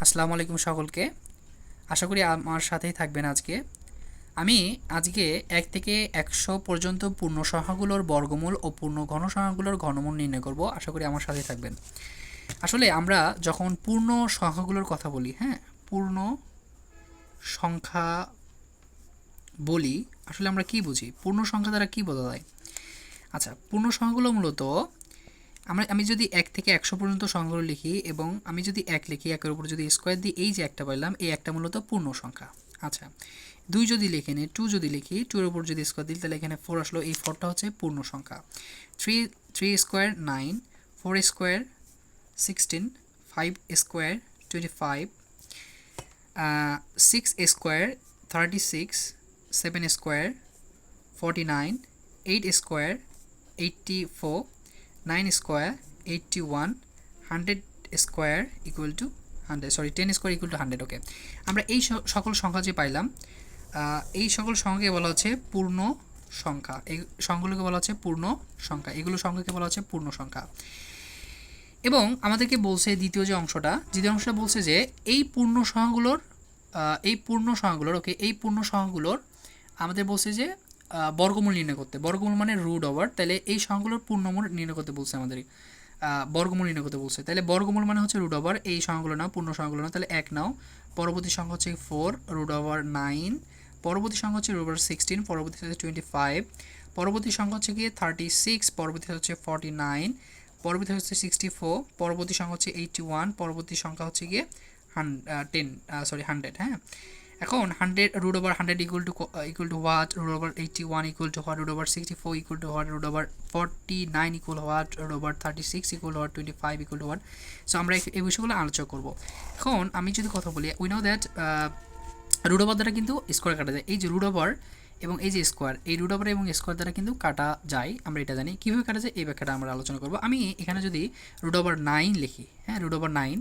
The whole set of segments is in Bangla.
আসসালামু আলাইকুম সকলকে। আশা করি আমার সাথেই থাকবেন আজকে। আমি আজকে 1 থেকে 100 পর্যন্ত পূর্ণ সংখ্যাগুলোর বর্গমূল ও পূর্ণ ঘন সংখ্যাগুলোর ঘনমূল নির্ণয় করব। আশা করি আমার সাথেই থাকবেন। আসলে আমরা যখন পূর্ণ সংখ্যাগুলোর কথা বলি, পূর্ণ সংখ্যা বলি, আসলে আমরা কি বুঝি? পূর্ণ সংখ্যা দ্বারা কি বোঝা যায়? আচ্ছা, পূর্ণ সংখ্যাগুলো মূলত আমি যদি 1 থেকে 100 পর্যন্ত সংখ্যাগুলো লিখি এবং আমি যদি 1 লিখি, 1 এর উপর যদি স্কোয়ার দিই, এই যে একটা পাইলাম, এই একটা মূলত পূর্ণ সংখ্যা। আচ্ছা, 2 যদি লিখি, 2 যদি লিখি, 2 এর উপর যদি স্কোয়ার দিই, তাহলে এখানে 4 আসলো, এই 4টা হচ্ছে পূর্ণ সংখ্যা। 3 square 9, 4 square 16, 5 square 25, 6 square 36, 7 square 49, 8 square 84, 9 square 81, 100 square equal to 100, sorry 10 square equal to 100। ওকে, আমরা এই সকল সংখ্যা যে পাইলাম, এই সকল সংখ্যাকে বলা হচ্ছে পূর্ণ সংখ্যা। এই সংখ্যাগুলোকে বলা হচ্ছে পূর্ণ সংখ্যা, এগুলো সংখ্যাকে বলা হচ্ছে পূর্ণ সংখ্যা। এবং আমাদেরকে বলছে দ্বিতীয় অংশটা বলছে যে এই পূর্ণ সংখ্যাগুলোর ওকে, এই পূর্ণ সংখ্যাগুলোর আমাদের বলছে যে বর্গমূল নির্ণয় করতে। বর্গমূল মানে রুট ওভার, তাহলে এই সংখ্যাগুলোর পূর্ণমূল নির্ণয় করতে বলছে আমাদের, বর্গমূল নির্ণয় করতে বলছে। তাহলে বর্গমূল মানে হচ্ছে রুট ওভার, এই সংখ্যাগুলো নাও, পূর্ণ সংখ্যাগুলো নাও। তাহলে 1 নাও, পরবর্তী সংখ্যা হচ্ছে 4 রুট ওভার 9, পরবর্তী সংখ্যা হচ্ছে রুট ওভার 16, পরবর্তী হচ্ছে 25, পরবর্তী সংখ্যা হচ্ছে গিয়ে 36, পরবর্তী হচ্ছে 49, পরবর্তী হচ্ছে 64, পরবর্তী সংখ্যা হচ্ছে 81, পরবর্তী সংখ্যা হচ্ছে গিয়ে 100। হ্যাঁ, এখন 100 root over 100 equal to what? Root over 81 equal to what? Root over 64 equal to what? Root over 49 equal what? Root over 36 equal what? 25 equal to what? So আমরা এই বিষয়গুলো আলোচনা করব। এখন আমি যদি কথা বলি, we know that root over দ্বারা কিন্তু স্কোয়ার কাটা যায়। এই যে রুট ওভার এবং এই যে স্কোয়ার, এই রুট ওভার এবং স্কোয়ার দ্বারা কিন্তু কাটা যায়, আমরা এটা জানি। কীভাবে কাটা যায় এই ব্যাখ্যাটা আমরা আলোচনা করব। আমি এখানে যদি রুট ওভার 9 লিখি, রুট ওভার 9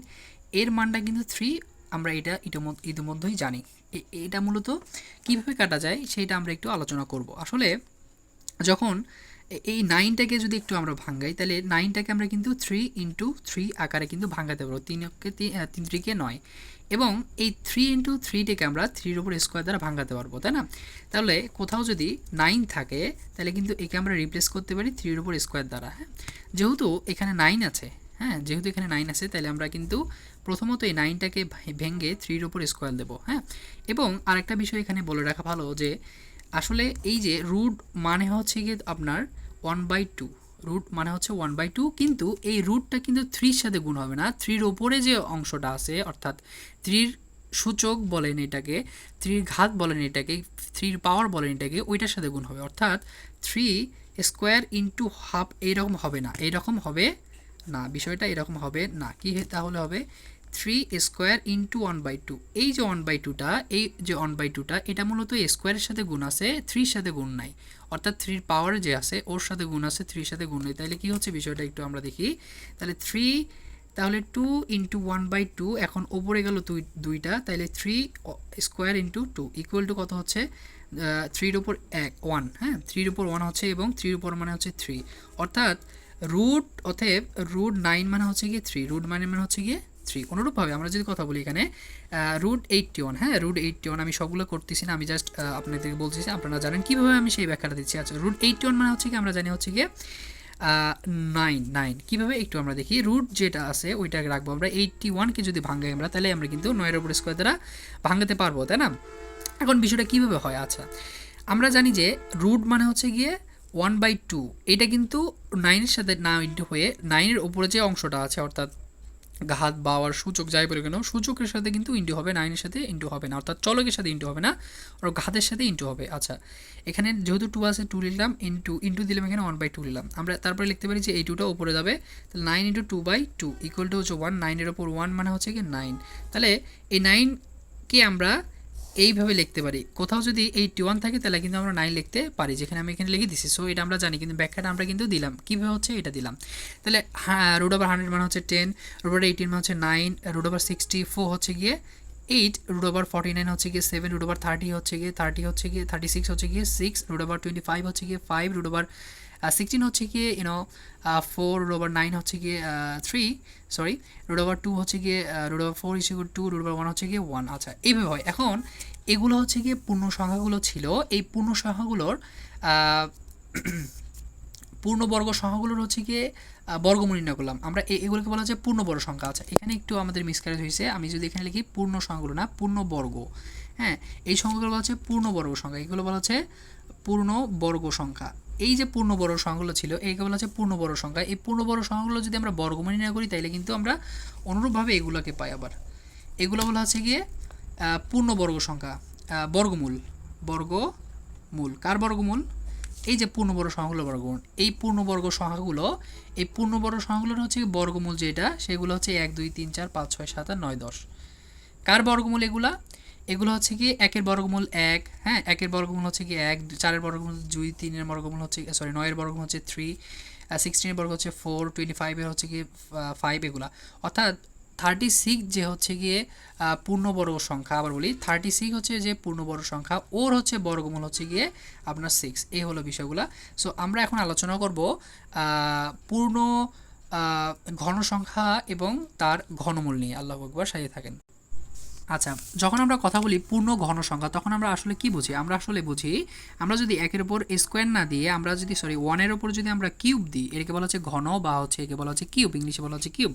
এর মানটা কিন্তু 3, আমরা এটা ইতিমধ্যেই জানি। এটা মূলত কীভাবে কাটা যায় সেইটা আমরা একটু আলোচনা করব। আসলে যখন এই 9টাকে যদি একটু আমরা ভাঙাই, তাহলে 9টাকে আমরা কিন্তু 3 ইন্টু 3 আকারে কিন্তু ভাঙাতে পারবো। 3 3কে 9, এবং এই 3 ইন্টু 3টাকে আমরা 3-র উপর স্কোয়ার দ্বারা ভাঙাতে পারবো, তাই না? তাহলে কোথাও যদি 9 থাকে, তাহলে কিন্তু একে আমরা রিপ্লেস করতে পারি 3-র উপর স্কোয়ার দ্বারা। যেহেতু এখানে 9 আছে, যেহেতু এখানে 9 আছে, তাহলে আমরা কিন্তু প্রথমত এই 9টাকে ভেঙে 3-র উপর স্কোয়ার দেবো। এবং আরেকটা বিষয় এখানে বলে রাখা ভালো যে আসলে এই যে রুট মানে হচ্ছে গিয়ে আপনার 1/2, রুট মানে হচ্ছে 1/2, কিন্তু এই রুটটা কিন্তু 3-র সাথে গুণ হবে না। 3-র ওপরে যে অংশটা আছে, অর্থাৎ 3-র সূচক বলেন এটাকে, 3-র ঘাত বলেন এটাকে, 3-র পাওয়ার বলেন এটাকে, ওইটার সাথে গুণ হবে। অর্থাৎ 3 স্কোয়ার ইন্টু হাফ এইরকম হবে না, এইরকম হবে না, বিষয়টা এরকম হবে না। কি তাহলে হবে 3 স্কোয়ার ইন্টু 1/2। এই যে 1/2টা, এটা মূলত স্কোয়ারের সাথে গুণ আছে, 3-র সাথে গুণ নাই। অর্থাৎ 3-র পাওয়ার যে আছে ওর সাথে গুণ আছে, 3-র সাথে গুণ নেই। তাহলে কি হচ্ছে বিষয়টা একটু আমরা দেখি। তাহলে 3, তাহলে 2 ইন্টু 1/2, এখন ওপরে গেল 2টা, তাহলে 3 স্কোয়ার ইন্টু 2 ইকুয়াল টু কত হচ্ছে? 3-র উপর 1, 3-র উপর 1 হচ্ছে, এবং 3-র উপর মানে হচ্ছে 3। অর্থাৎ রুট 9 মানে হচ্ছে গিয়ে 3, রুট 9 মানে হচ্ছে গিয়ে 3। অনুরূপভাবে আমরা যদি কথা বলি এখানে রুট 81, রুট 81, আমি সবগুলো করতেছি না, আমি জাস্ট আপনাদেরকে বলছি, আপনারা জানেন কীভাবে আমি সেই ব্যাখ্যাটা দিচ্ছি। আচ্ছা, রুট 81 মানে হচ্ছে কি আমরা জানি হচ্ছে গিয়ে 9। কীভাবে একটু আমরা দেখি। রুট যেটা আছে ওইটাকে রাখবো আমরা, 81কে যদি ভাঙাই আমরা, তাহলে আমরা কিন্তু 9-এর উপর স্কোয়ার দ্বারা ভাঙাতে পারবো, তাই না? এখন বিষয়টা কীভাবে হয়? আচ্ছা, আমরা জানি যে রুট মানে হচ্ছে গিয়ে 1/2, এটা কিন্তু 9-এর সাথে না ইন্টু হয়ে 9-এর উপরে যে অংশটা আছে, অর্থাৎ ঘাত বাওয়ার সূচক যাই বলে কেন, সূচকের সাথে কিন্তু ইন্টু হবে, 9-এর সাথে ইন্টু হবে না, অর্থাৎ চলকের সাথে ইন্টু হবে না, আর ঘাতের সাথে ইন্টু হবে। আচ্ছা, এখানে যেহেতু 2 আছে, 2 লিখলাম, ইন্টু দিলাম, এখানে 1/2 নিলাম। আমরা তারপরে লিখতে পারি যে এই 2টা উপরে যাবে, তাহলে 9 ইন্টু 2/2 ইকুয়াল টু হচ্ছে 1। 9-এর ওপর 1 মানে হচ্ছে কি 9। তাহলে এই 9কে আমরা এইভাবে লিখতে পারি। কোথাও যদি 81 থাকে, তাহলে কিন্তু আমরা 9 লিখতে পারি, যেখানে আমি এখানে লিখে দিছি। সো এটা আমরা জানি, কিন্তু ব্যাখ্যাটা আমরা কিন্তু দিলাম কীভাবে হচ্ছে এটা দিলাম। তাহলে রুট ওভার 100 মানে হচ্ছে 10, রুট ওভার 18 মানে হচ্ছে 9, রুট ওভার 64 হচ্ছে গিয়ে 8, রুট ওভার 49 হচ্ছে গিয়ে 7, রুট ওভার 36 হচ্ছে গিয়ে 6, রুট ওভার 25 হচ্ছে গিয়ে 5, রুট ওভার 16 হচ্ছে গিয়ে 4 রুট ওভার 9 হচ্ছে গিয়ে 3 সরি রুট ওভার 2 হচ্ছে গিয়ে root over 4 equal 2 root over 1 হচ্ছে গিয়ে 1। আচ্ছা এইভাবে হয়। এখন এগুলো হচ্ছে গিয়ে পূর্ণ সংখ্যাগুলো ছিল, এই পূর্ণ সংখ্যাগুলোর পূর্ণবর্গ সংখ্যাগুলোর হচ্ছে গিয়ে বর্গমূল নির্ণয় করলাম আমরা, এগুলোকে বলা যায় পূর্ণবর্গ সংখ্যা। আচ্ছা এখানে একটু আমাদের মিসক্যারেজ হয়েছে, আমি যদি এখানে লিখি পূর্ণ সংখ্যাগুলো না পূর্ণবর্গ, হ্যাঁ এই সংখ্যাগুলো বলা হচ্ছে পূর্ণবর্গ সংখ্যা, এগুলো বলা হচ্ছে পূর্ণবর্গ সংখ্যা। এই যে পূর্ণবর্গ সংখ্যাগুলো ছিল এইগুলো বলা হচ্ছে পূর্ণবর্গ সংখ্যা। এই পূর্ণবর্গ সংখ্যাগুলো যদি আমরা বর্গমূল নির্ণয় করি তাহলে কিন্তু আমরা অনুরূপভাবে এগুলোকে পাই। আবার এগুলো বলা হচ্ছে গিয়ে পূর্ণবর্গ সংখ্যা, বর্গমূল, বর্গমূল কার বর্গমূল? এই যে পূর্ণবর্গ সংখ্যাগুলো বর্গমূল, এই পূর্ণবর্গ সংখ্যাগুলো, এই পূর্ণবর্গ সংখ্যাগুলোর হচ্ছে বর্গমূল যেটা সেগুলো হচ্ছে 1 2 3 4 5 6 7 8 9 10। কার বর্গমূল এগুলা? এগুলো হচ্ছে কি একের বর্গমূল 1, হ্যাঁ একের বর্গমূল হচ্ছে কি 1, 4 এর বর্গমূল 2, 3 এর বর্গমূল হচ্ছে সরি 9 এর বর্গমূল হচ্ছে 3, 16 এর বর্গ হচ্ছে 4, 25 এর হচ্ছে কি 5 এগুলা। অর্থাৎ 36 যে হচ্ছে গিয়ে পূর্ণবর্গ সংখ্যা, আবার বলি 36 হচ্ছে যে পূর্ণবর্গ সংখ্যা, ওর হচ্ছে বর্গমূল হচ্ছে গিয়ে আপনার 6। এই হলো বিষয়গুলো। সো আমরা এখন আলোচনা করব পূর্ণ ঘন সংখ্যা এবং তার ঘনমূল নিয়ে। আল্লাহু আকবার, সাথে থাকেন। আচ্ছা যখন আমরা কথা বলি পূর্ণ ঘন সংখ্যা তখন আমরা আসলে কি বুঝি? আমরা আসলে বুঝি আমরা যদি একের উপর স্কোয়ার না দিয়ে আমরা যদি ওয়ানের উপর যদি আমরা কিউব দিই, এটাকে বলা হচ্ছে ঘন, বা হচ্ছে একে বলা হচ্ছে কিউব, ইংলিশে বলা হচ্ছে কিউব।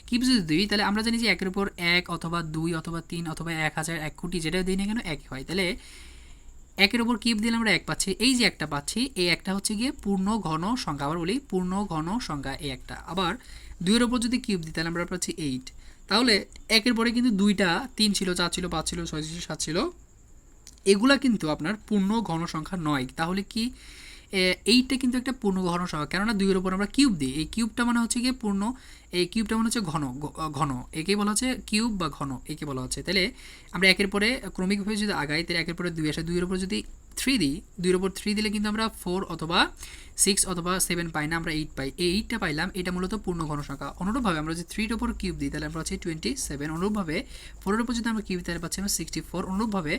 কিউব যদি দিই তাহলে আমরা জানি যে একের উপর 1 অথবা 2 অথবা 3 অথবা 1000 1 কোটি যেটা দিই না কেন একই হয়। তাহলে একের উপর কিউব দিলে আমরা 1 পাচ্ছি, এই যে একটা পাচ্ছি এই একটা হচ্ছে গিয়ে পূর্ণ ঘন সংখ্যা। আবার বলি পূর্ণ ঘন সংখ্যা এই একটা। আবার 2 এর উপর যদি কিউব দিই তাহলে আমরা পাচ্ছি 8। তাহলে একের পরে কিন্তু 2টা 3 ছিল, 4 ছিল, 5 ছিল, 6 ছিল, 7 ছিল, এগুলা কিন্তু আপনার পূর্ণ ঘন সংখ্যা নয়। তাহলে কি এইটা কিন্তু একটা পূর্ণ ঘন সংখ্যা, কেননা 2 এর উপর আমরা কিউব দিই, এই কিউবটা মানে হচ্ছে গিয়ে পূর্ণ, এই কিউবটা মানে হচ্ছে ঘন, ঘন একে বলা হচ্ছে কিউব বা ঘন একে বলা হচ্ছে। তাহলে আমরা একের পরে ক্রমিকভাবে যদি আগাই তাহলে একের পরে 2 আসে, 2 এর উপর যদি 3 দিই, 2 এর উপর 3 দিলে কিন্তু আমরা 4 অথবা 6 অথবা 7 পাই না, আমরা 8 পাই। এই 8টা পাইলাম, এটা মূলত পূর্ণ ঘন সংখ্যা। অনুরূপভাবে আমরা যদি 3 এর উপর কিউব দিই তাহলে আমরা পাচ্ছি 27। অনুরূপভাবে 4 এর উপর যদি আমরা কিউব দিই তাহলে পাচ্ছি আমরা 64। অনুরূপভাবে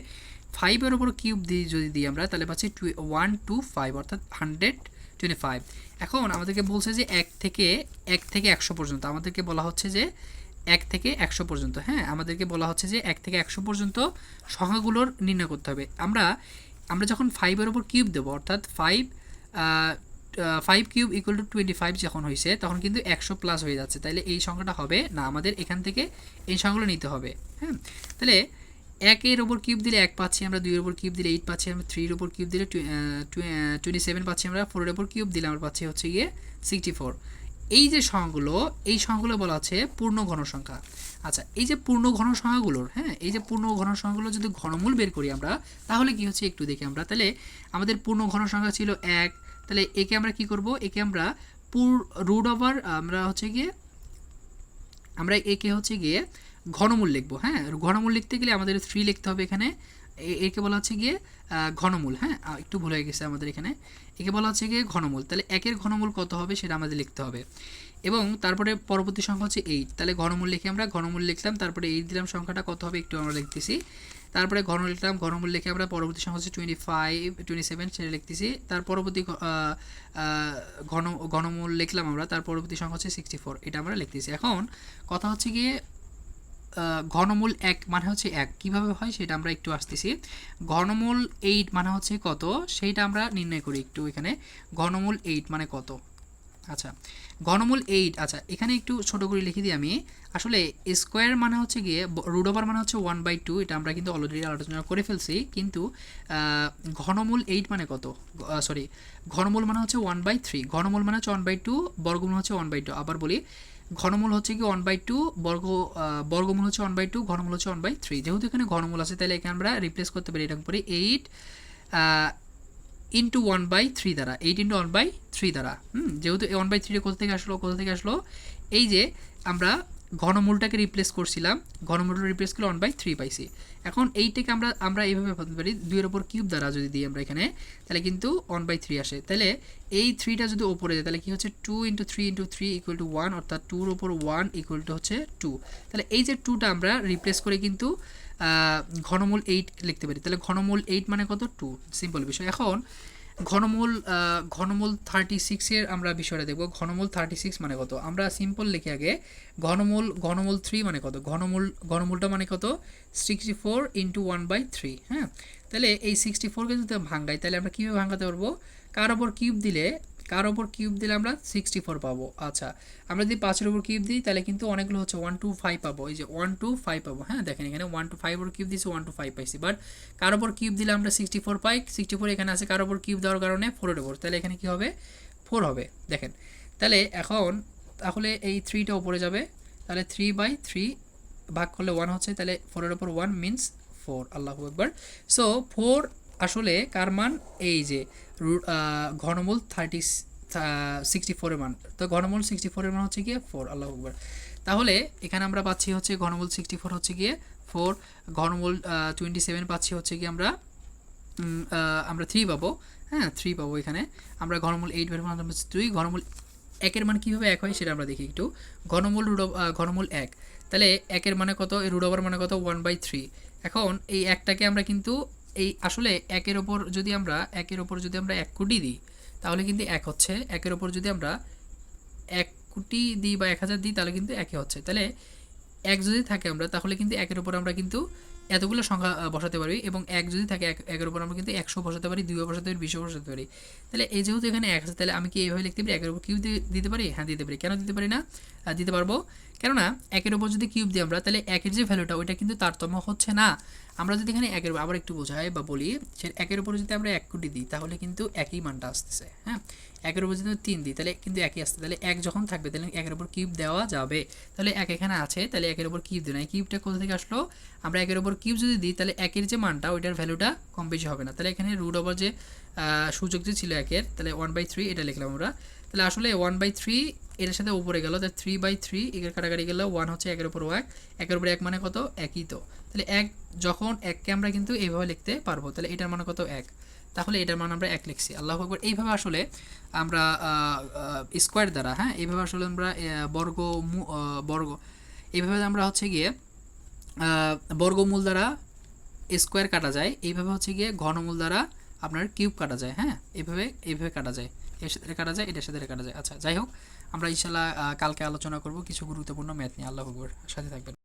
5 এর উপর কিউব দিই যদি দিই আমরা তাহলে পাচ্ছি 125 অর্থাৎ 125। এখন আমাদেরকে বলছে যে 1 থেকে 100 পর্যন্ত, আমাদেরকে বলা হচ্ছে যে 1 থেকে 100 পর্যন্ত, হ্যাঁ আমাদেরকে বলা হচ্ছে যে 1 থেকে 100 পর্যন্ত সংখ্যাগুলোর নির্ণয় করতে হবে। আমরা যখন 5 এর উপর কিউব দেবো অর্থাৎ 5 কিউব ইকুয়াল টু 25 যখন হয়েছে তখন কিন্তু 100 প্লাস হয়ে যাচ্ছে, তাহলে এই সংখ্যাটা হবে না, আমাদের এখান থেকে এই সংখ্যাগুলো নিতে হবে। হ্যাঁ তাহলে 1 এর উপর কিউব দিলে 1 পাচ্ছি আমরা, 2 এর উপর কিউব দিলে 8 পাচ্ছি আমরা, 3 এর উপর কিউব দিলে 27 পাচ্ছি আমরা, 4 এর উপর কিউব দিলে আমরা পাচ্ছি হচ্ছে গিয়ে 64। এই যে সংখ্যাগুলো, এই সংখ্যাগুলো বলা আছে পূর্ণ ঘন সংখ্যা। আচ্ছা এই যে পূর্ণ ঘন সংখ্যাগুলোর, হ্যাঁ এই যে পূর্ণ ঘন সংখ্যাগুলো যদি ঘনমূল বের করি আমরা তাহলে কি হচ্ছে একটু দেখি আমরা। তাহলে আমাদের পূর্ণ ঘন সংখ্যা ছিল 1, তাহলে একে আমরা কি করব, একে আমরা রুট ওভার আমরা হচ্ছে গিয়ে আমরা একে হচ্ছে গিয়ে ঘনমূল লিখবো। হ্যাঁ ঘনমূল লিখতে গেলে আমাদের 3 লিখতে হবে এখানে, একে বলা হচ্ছে গিয়ে ঘনমূল। হ্যাঁ একটু ভুল হয়ে গেছে আমাদের এখানে, একে বলা হচ্ছে গিয়ে ঘনমূল। তাহলে একের ঘনমূল কত হবে সেটা আমাদের লিখতে হবে, এবং তারপরে পরবর্তী সংখ্যা হচ্ছে 8। তাহলে ঘনমূল লিখে আমরা ঘনমূল লিখলাম, তারপরে 8 দিলাম, সংখ্যাটা কত হবে একটু আমরা লিখতেছি। তারপরে ঘন লিখলাম, ঘনমূল লিখে আমরা পরবর্তী সংখ্যা হচ্ছে 25 27 সেটা লিখতেছি। তার পরবর্তী ঘনমূল লিখলাম আমরা, তার পরবর্তী সংখ্যা হচ্ছে 64, এটা আমরা লিখতেছি। এখন কথা হচ্ছে গিয়ে ঘনমূল 1 মানে হচ্ছে 1 কীভাবে হয় সেটা আমরা একটু আসতেছি। ঘনমূল 8 মানে হচ্ছে কত সেইটা আমরা নির্ণয় করি একটু এখানে। ঘনমূল 8 মানে কত? আচ্ছা ঘনমূল 8, আচ্ছা এখানে একটু ছোট করে লিখে দিই আমি। আসলে স্কোয়ার মানে হচ্ছে গিয়ে রুট ওভার মানে হচ্ছে 1/2, এটা আমরা কিন্তু অলরেডি আলোচনা করে ফেলছি। কিন্তু ঘনমূল 8 মানে কত, সরি ঘনমূল মানে হচ্ছে 1/3, ঘনমূল মানে হচ্ছে 1/2, বর্গমূল হচ্ছে 1/2। আবার বলি ঘনমূল হচ্ছে কি 1/2, বর্গমূল হচ্ছে 1/2, ঘনমূল হচ্ছে 1/3। যেহেতু এখানে ঘনমূল আছে তাহলে এখানে আমরা রিপ্লেস করতে পারি এরকম করে 8 ইন্টু 1/3 দ্বারা, 8 ইন্টু 1/3 দ্বারা। যেহেতু 1/3 কোথা থেকে আসলো এই যে আমরা ঘনমূলটাকে রিপ্লেস করছিলাম, ঘনমূলটা রিপ্লেস করলে 1/3 পাইছি। এখন এইটাকে আমরা এইভাবে ভাবতে পারি 2 এর উপর কিউব দ্বারা যদি দিই আমরা এখানে তাহলে কিন্তু 1/3 আসে। তাহলে এই 3টা যদি ওপরে যায় তাহলে কি হচ্ছে 2 ইন্টু 3 ইন্টু 3 ইকুয়াল টু 1, অর্থাৎ 2 এর উপর 1 ইকুয়াল টু হচ্ছে 2। তাহলে এই যে 2টা আমরা রিপ্লেস করে কিন্তু ঘনমূল 8 লিখতে পারি। তাহলে ঘনমূল 8 মানে কত 2, সিম্পল বিষয়। এখন ঘনমূল 36 এর আমরা বিষয়টা দেখব। ঘনমূল 36 মানে কত? আমরা সিম্পল লিখি আগে। ঘনমূল 3 মানে কত? ঘনমূলটা মানে কত? 64 ইন্টু 1/3। হ্যাঁ, তাহলে এই 64কে যদি ভাঙাই তাহলে আমরা কীভাবে ভাঙাতে পারবো? কার ওপর কিউব দিলে আমরা 64 পাবো। আচ্ছা, আমরা যদি 5 এর উপর কিউব দিই তাহলে কিন্তু অনেকগুলো হচ্ছে 125 পাবো। এই যে 125 পাবো। হ্যাঁ, দেখেন এখানে 125 ওর কিউব দিয়েছি, 125 পাইছি। বাট কার ওপর কিউব দিলে আমরা 64 পাই। 64 এখানে আছে, কার ওপর কিউব দেওয়ার কারণে 4 এর উপর, তাহলে এখানে কি হবে? 4 হবে। দেখেন, তাহলে এই 3টা উপরে যাবে, তাহলে 3/3 ভাগ করলে 1 হচ্ছে, তাহলে 4 এর উপর 1 মিন্স 4। আল্লাহু আকবার। সো 4 আসলে কার মান? এই যে ঘনমূল 64 এর মান। তো ঘনমূল 64 এর মান হচ্ছে গিয়ে 4। আল্লাহু আকবার। তাহলে এখানে আমরা পাচ্ছি হচ্ছে ঘনমূল 64 হচ্ছে গিয়ে 4, ঘনমূল 27 পাচ্ছি হচ্ছে গিয়ে আমরা 3 পাবো। হ্যাঁ, 3 পাবো এখানে। আমরা ঘনমূল 8 বের করলাম 2। ঘনমূল 1 এর মান কীভাবে 1 হয় সেটা আমরা দেখি একটু। ঘনমূল 1, তাহলে 1 এর মানে কত? রুট ওভার মানে কত? 1/3। এখন এই একটাকে আমরা কিন্তু এই আসলে 1 এর ওপর যদি আমরা 1 কোটি দিই তাহলে কিন্তু 1 হচ্ছে। 1 এর ওপর যদি আমরা 1 কোটি দিই বা 1000 দিই তাহলে কিন্তু 1 হচ্ছে। তাহলে 1 যদি থাকে আমরা তাহলে কিন্তু 1 এর উপর আমরা কিন্তু এতগুলো সংখ্যা বসাতে পারি, এবং 1 যদি থাকে 1 এর উপর আমরা কিন্তু 100 বসাতে পারি, 2 বসাতে পারি, 20 বসাতে পারি। তাহলে এই যেহেতু এখানে 1 আছে তাহলে আমি কি এইভাবে লিখতে পারি? 1 এর উপর কিউব দিতে পারি? হ্যাঁ, দিতে পারি। কেন দিতে পারি না? দিতে পারবো। কেননা 1 এর উপর যদি কিউব দিই আমরা তাহলে 1 এর যে ভ্যালুটা ওইটা কিন্তু তারতম্য হচ্ছে না। আমরা যদি এখানে 1 এর আবার একটু বোঝাই বা বলি, সে 1 এর উপর যদি আমরা 1 কোটি দিই তাহলে কিন্তু একই মানটা আসতেছে। হ্যাঁ, 1 এর উপর যদি 3 দিই তাহলে কিন্তু একই আসছে। তাহলে 1 যখন থাকবে তাহলে 1 এর উপর কিউব দেওয়া যাবে। তাহলে 1 এখানে আছে, তাহলে 1 এর উপর কিউব দিই না। এই কিউবটা কোথা থেকে আসলো? আমরা 1 এর উপর কিউব যদি দিই তাহলে 1 এর যে মানটা ওইটার ভ্যালুটা কম বেশি হবে না। তাহলে এখানে রুট ওভার যে সূচক যে ছিল 1 এর, তাহলে 1/3 এটা লিখলাম আমরা। তাহলে আসলে 1/3 এর সাথে উপরে গেল, তাহলে 3/3 এর কাটাকাটি গেল, 1 হচ্ছে 1 এর উপর 1, 1 এর উপর 1 মানে কত? একই তো। তাহলে 1 যখন 1কে আমরা কিন্তু এইভাবে লিখতে পারবো, তাহলে এটার মানে কত? 1। তাহলে এটার মান আমরা 1 লিখছি। আল্লাহু আকবার। এইভাবে আসলে আমরা স্কোয়ার দ্বারা, হ্যাঁ, এইভাবে আসলে আমরা বর্গ এইভাবে আমরা হচ্ছে গিয়ে বর্গমূল দ্বারা স্কোয়ার কাটা যায়। এইভাবে হচ্ছে গিয়ে ঘনমূল দ্বারা আপনার কিউব কাটা যায়। হ্যাঁ, এইভাবে কাটা যায়, এর সাথে কাটা যায়, এটার সাথে কাটা যায়। আচ্ছা, যাই হোক, আমরা ইনশাআল্লাহ কালকে আলোচনা করব কিছু গুরুত্বপূর্ণ ম্যাথ নিয়ে। আল্লাহু আকবার, সাথে থাকবেন।